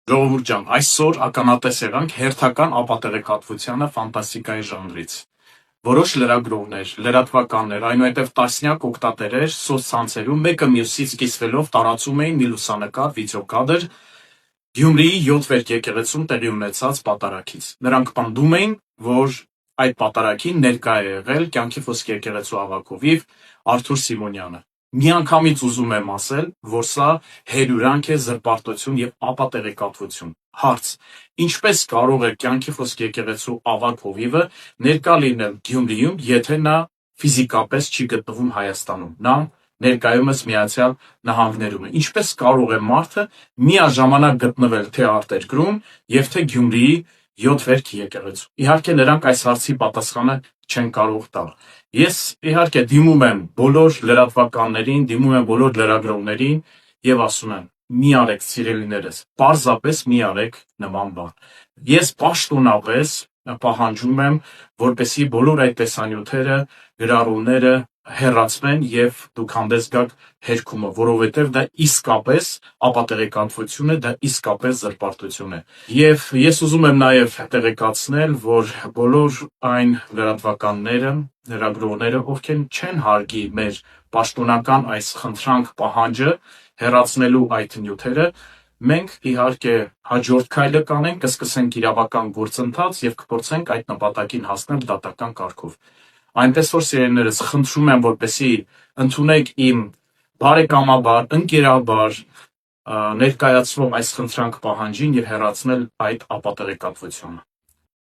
Ժողովուրդ ջան, այսօր ականատես եղանք հերթական ապատեղեկատվությանը ֆանտաստիկայի ժանրից։ Որոշ լրագրողներ, լրատվականներ, այնուհետև տասնյակ օգտատերեր սոցցանցերում մեկը մյուսից կիսվելով տարածում էին մի լուսանկար, վիդեոկադր Գյումրիի 7 վերք եկեղեցում տեղի ունեցած պատարագից։ Նրանք պնդում էին, որ այդ պատարագին ներկա է եղել կյանքի խոսքի եկեղեցու ավագ հովիվ Արթուր Սիմոնյանը։ Միանգամից ուզում եմ ասել, որ սա հերյուրանք է, զրպարտություն եւ ապատեղեկատվություն։ Հարց. ինչպես կարող է կյանքի խոսքի եկեղեցու ավագ հովիվը ներկա լինել Գյումրիում, եթե նա ֆիզիկապես չի գտնվում Հայաստանում, նա ներկայումս Միացյալ Նահանգներում է։ Ինչպես կարող է մարդը միաժամանակ գտնվել թե արտերկրում եւ թե Գյումրիի 7 վերք եկեղեցու։ Իհարկե նրանք այս հարցի պատասխանը չեն կարող տալ։ Ես իհարկե դիմում եմ բոլոր լրատվականներին, դիմում եմ բոլոր լրագրողներին եւ ասում եմ. մի արեք սիրելիներս, պարզապես մի արեք նման բան։ Ես պաշտոնապես պահանջում եմ, որպեսզի բոլոր այդ տեսանյութերը, գրառումները հեռացվեն եւ դուք հանդես գաք հերքումը, որովհետեւ դա իսկապես ապատեղեկատվություն է, դա իսկապես զրպարտություն է։ Եվ ես ուզում եմ նաեւ տեղեկացնել, որ բոլոր այն լրատվականները, լրագրողները, ովքեր չեն հարգի մեր պաշտոնական այս խնդրանք պահանջը հեռացնելու այդ նյութերը, մենք իհարկե հաջորդ քայլը կանենք, կսկսենք իրավական գործընթաց եւ կփորձենք այդ նպատակին հասնել դատական կարգով։ Այնպես որ սիրելիներս, խնդրում եմ, որպեսզի ընդունեք իմ բարեկամաբար, ընկերաբար ներկայացվող այս խնդրանք պահանջին եւ հեռացնել այդ ապատեղեկատվությունը։